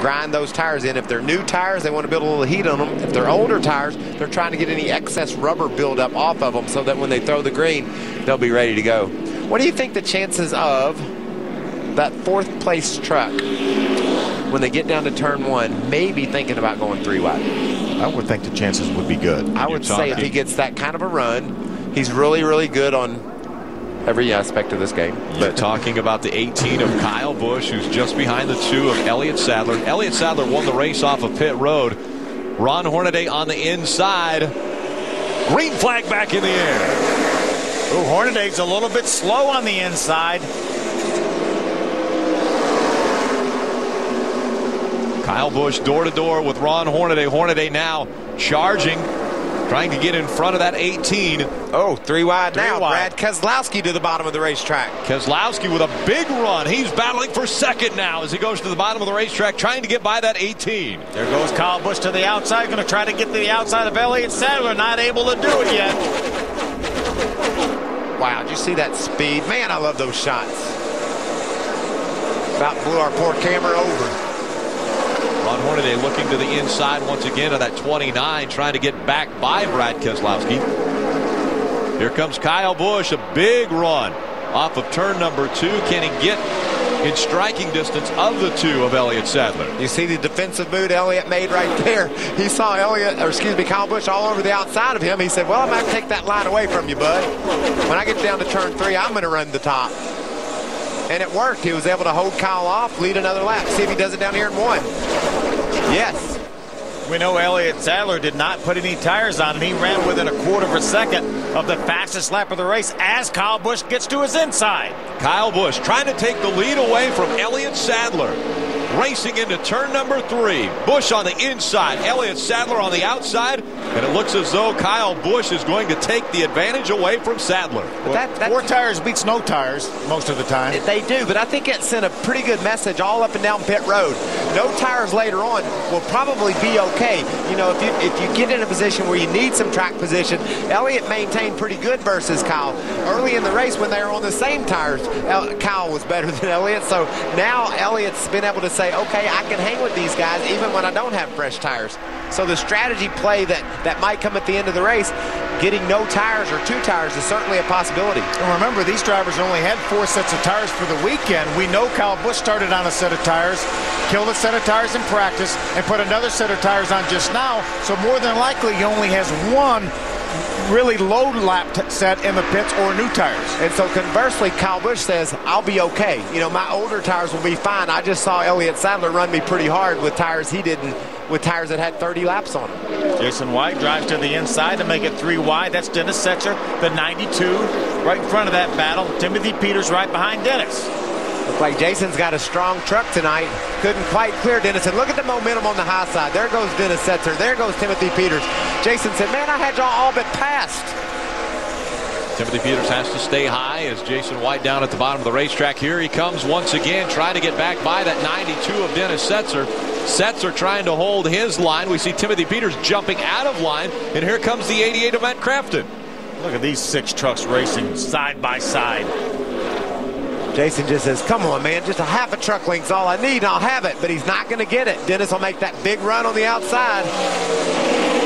grind those tires in. If they're new tires, they want to build a little heat on them. If they're older tires, they're trying to get any excess rubber buildup off of them so that when they throw the green, they'll be ready to go. What do you think the chances of that fourth place truck, when they get down to turn one, maybe thinking about going 3 wide? I would think the chances would be good. I would say if he gets that kind of a run, he's really, really good on every aspect of this game. But talking about the 18 of Kyle Busch, who's just behind the 2 of Elliott Sadler. Elliott Sadler won the race off of pit road. Ron Hornaday on the inside. Green flag back in the air. Ooh, Hornaday's a little bit slow on the inside. Kyle Busch door to door with Ron Hornaday. Hornaday now charging, trying to get in front of that 18. Oh, 3 wide now. wide. Brad Keselowski to the bottom of the racetrack. Keselowski with a big run. He's battling for second now as he goes to the bottom of the racetrack, trying to get by that 18. There goes Kyle Busch to the outside. Going to try to get to the outside of Elliott Sadler. Not able to do it yet. Wow, did you see that speed? Man, I love those shots. About blew our poor camera over. Ron Hornaday looking to the inside once again of that 29, trying to get back by Brad Keselowski. Here comes Kyle Busch, a big run off of turn number 2. Can he get in striking distance of the 2 of Elliott Sadler? You see the defensive move Elliott made right there. He saw Kyle Busch all over the outside of him. He said, well, I'm going to take that line away from you, bud. When I get down to turn 3, I'm going to run the top. And it worked. He was able to hold Kyle off, lead another lap. See if he does it down here in 1. Yes. We know Elliott Sadler did not put any tires on, and he ran within a quarter of a second of the fastest lap of the race as Kyle Busch gets to his inside. Kyle Busch trying to take the lead away from Elliott Sadler. Racing into turn number 3. Busch on the inside, Elliott Sadler on the outside, and it looks as though Kyle Busch is going to take the advantage away from Sadler. Well, 4 tires beats no tires most of the time. They do, but I think it sent a pretty good message all up and down pit road. No tires later on will probably be okay. You know, if you get in a position where you need some track position, Elliott maintained pretty good versus Kyle. Early in the race when they were on the same tires, Kyle was better than Elliott. So now Elliott's been able to say, okay, I can hang with these guys even when I don't have fresh tires. So the strategy play that might come at the end of the race, getting no tires or 2 tires is certainly a possibility. And remember, these drivers only had 4 sets of tires for the weekend. We know Kyle Busch started on a set of tires, killed a set of tires in practice, and put another set of tires on just now. So more than likely, he only has 1 really low lap set in the pits or new tires. And so conversely, Kyle Busch says, I'll be okay. You know, my older tires will be fine. I just saw Elliott Sadler run me pretty hard with tires he didn't, with tires that had 30 laps on them. Jason White drives to the inside to make it 3 wide. That's Dennis Setzer, the 92, right in front of that battle. Timothy Peters right behind Dennis. Looks like Jason's got a strong truck tonight. Couldn't quite clear Dennis. And look at the momentum on the high side. There goes Dennis Setzer. There goes Timothy Peters. Jason said, man, I had y'all all but passed. Timothy Peters has to stay high as Jason White down at the bottom of the racetrack. Here he comes once again, trying to get back by that 92 of Dennis Setzer. Setzer trying to hold his line. We see Timothy Peters jumping out of line. And here comes the 88 of Matt Crafton. Look at these 6 trucks racing side by side. Jason just says, come on, man, just a half a truck length's all I need, and I'll have it. But he's not going to get it. Dennis will make that big run on the outside.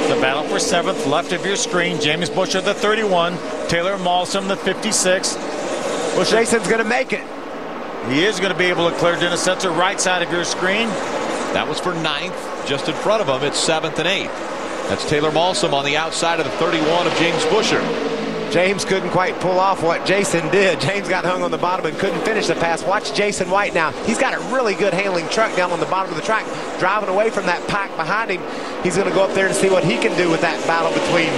The battle for 7th, left of your screen. James Busher, the 31. Taylor Malsom, the 56. Well, Jason's going to make it. He is going to be able to clear Dennis Setzer, right side of your screen. That was for 9th. Just in front of him, it's 7th and 8th. That's Taylor Malsom on the outside of the 31 of James Busher. James couldn't quite pull off what Jason did. James got hung on the bottom and couldn't finish the pass. Watch Jason White now. He's got a really good handling truck down on the bottom of the track, driving away from that pack behind him. He's going to go up there to see what he can do with that battle between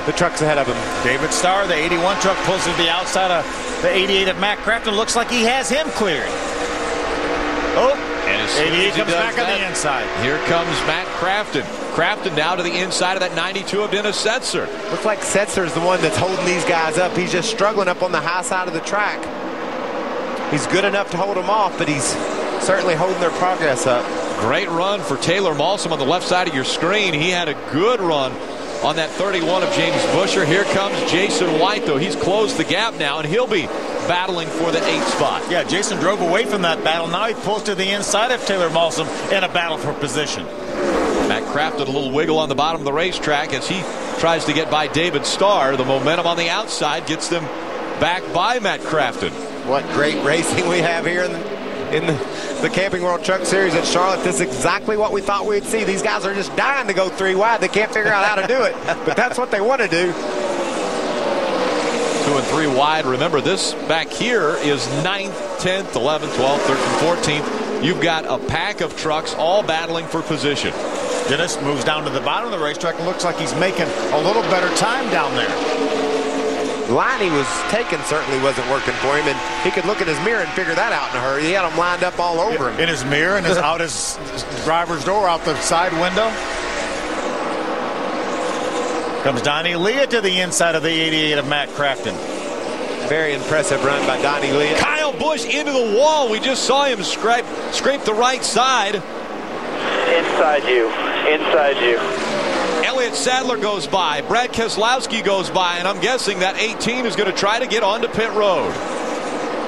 the trucks ahead of him. David Starr, the 81 truck, pulls to the outside of the 88 of Matt Crafton. Looks like he has him cleared. Oh, and 88 comes back on the inside. Here comes Matt Crafton. Crafton now to the inside of that 92 of Dennis Setzer. Looks like Setzer's the one that's holding these guys up. He's just struggling up on the high side of the track. He's good enough to hold them off, but he's certainly holding their progress up. Great run for Taylor Malsom on the left side of your screen. He had a good run on that 31 of James Busher. Here comes Jason White, though. He's closed the gap now, and he'll be battling for the 8th spot. Yeah, Jason drove away from that battle. Now he pulls to the inside of Taylor Malsom in a battle for position. Matt Crafton a little wiggle on the bottom of the racetrack as he tries to get by David Starr. The momentum on the outside gets them back by Matt Crafton. What great racing we have here in the Camping World Truck Series at Charlotte. This is exactly what we thought we'd see. These guys are just dying to go 3 wide. They can't figure out how to do it, but that's what they want to do. 2 and 3 wide. Remember, this back here is 9th, 10th, 11th, 12th, 13th, 14th. You've got a pack of trucks all battling for position. Dennis moves down to the bottom of the racetrack and looks like he's making a little better time down there. The line he was taking certainly wasn't working for him, and he could look at his mirror and figure that out in a hurry. He had them lined up all over him. In his mirror and out his driver's door, out the side window. Comes Donnie Leah to the inside of the 88 of Matt Crafton. Very impressive run by Donnie Leah. Kyle Busch into the wall. We just saw him scrape the right side. Inside you. Inside you. Elliott Sadler goes by. Brad Keselowski goes by. And I'm guessing that 18 is going to try to get onto pit road.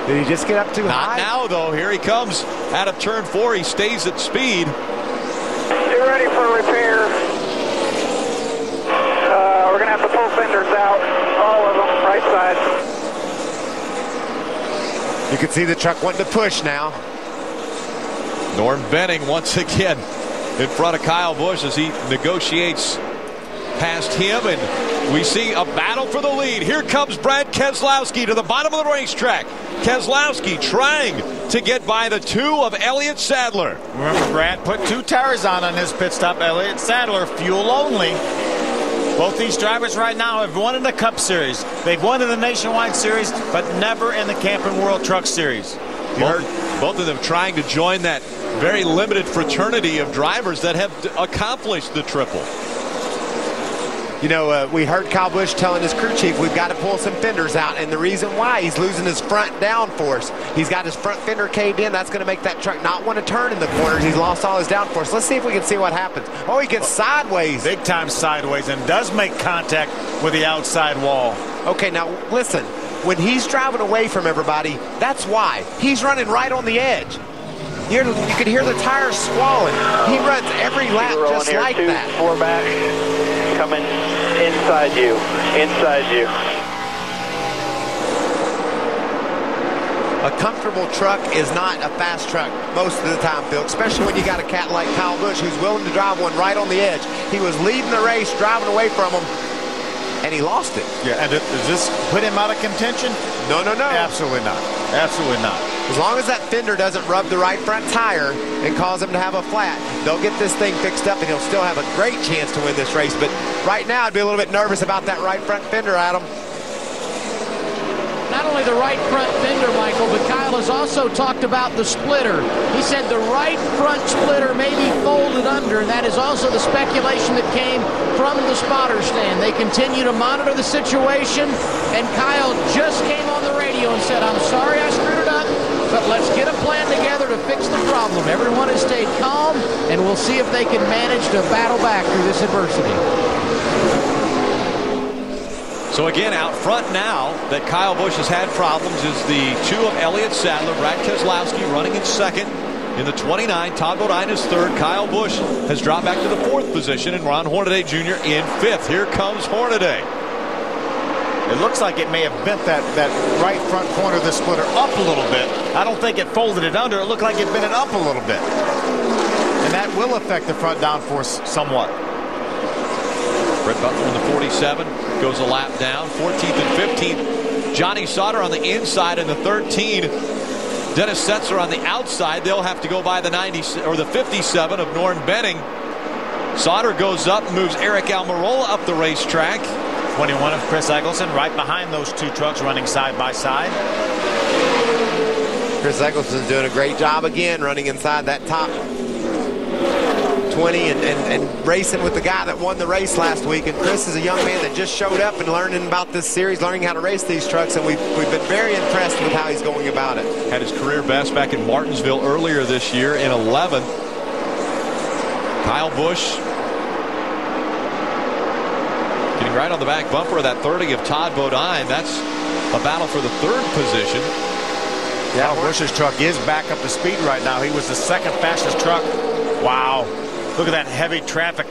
Did he just get up too Not high? now, though. Here he comes out of turn 4. He stays at speed. Get ready for repair. We're going to have to pull fenders out. All of them. Right side. You can see the truck wanting to push now. Norm Benning once again in front of Kyle Busch as he negotiates past him, and we see a battle for the lead. Here comes Brad Keselowski to the bottom of the racetrack. Keselowski trying to get by the 2 of Elliott Sadler. Remember, Brad put 2 tires on his pit stop. Elliott Sadler, fuel only. Both these drivers right now have won in the Cup Series. They've won in the Nationwide Series, but never in the Camping World Truck Series. Both of them trying to join that very limited fraternity of drivers that have accomplished the triple. You know, we heard Kyle Busch telling his crew chief, we've got to pull some fenders out, and the reason why, he's losing his front downforce. He's got his front fender caved in. That's going to make that truck not want to turn in the corners. He's lost all his downforce. Let's see if we can see what happens. Oh, he gets sideways. Big time sideways, and does make contact with the outside wall. Okay, now listen. When he's driving away from everybody, that's why. He's running right on the edge. You could hear the tires squalling. He runs every lap just like that. 4 back. Coming inside you. Inside you. A comfortable truck is not a fast truck most of the time, Phil, especially when you got a cat like Kyle Busch who's willing to drive one right on the edge. He was leading the race, driving away from him, and he lost it. Yeah, and does this put him out of contention? No, no, no. Absolutely not. Absolutely not. As long as that fender doesn't rub the right front tire and cause him to have a flat, they'll get this thing fixed up and he'll still have a great chance to win this race. But right now, I'd be a little bit nervous about that right front fender, Adam. Not only the right front fender, Michael, but Kyle has also talked about the splitter. He said the right front splitter may be folded under, and that is also the speculation that came from the spotter stand. They continue to monitor the situation, and Kyle just came on the radio and said, I'm sorry I screwed it up, but let's get a plan together to fix the problem. Everyone has stayed calm, and we'll see if they can manage to battle back through this adversity. So again, out front now that Kyle Busch has had problems is the 2 of Elliott Sadler. Brad Keselowski running in second. In the 29, Todd Bodine is third. Kyle Busch has dropped back to the 4th position, and Ron Hornaday Jr. in 5th. Here comes Hornaday. It looks like it may have bent that right front corner of the splitter up a little bit. I don't think it folded it under. It looked like it bent it up a little bit. And that will affect the front downforce somewhat. Brett Butler in the 47 goes a lap down. 14th and 15th. Johnny Sauter on the inside in the 13. Dennis Setzer on the outside. They'll have to go by the 90 or the 57 of Norm Benning. Sauter goes up, moves Eric Almirola up the racetrack. 21 of Chris Eggleston right behind those 2 trucks running side by side. Chris Eggleston's doing a great job again running inside that top 20 and racing with the guy that won the race last week. And Chris is a young man that just showed up and learning about this series, learning how to race these trucks, and we've been very impressed with how he's going about it. Had his career best back in Martinsville earlier this year in 11th. Kyle Busch getting right on the back bumper of that 30 of Todd Bodine. That's a battle for the third position. Yeah, Busch's truck is back up to speed right now. He was the second fastest truck. Wow. Look at that heavy traffic.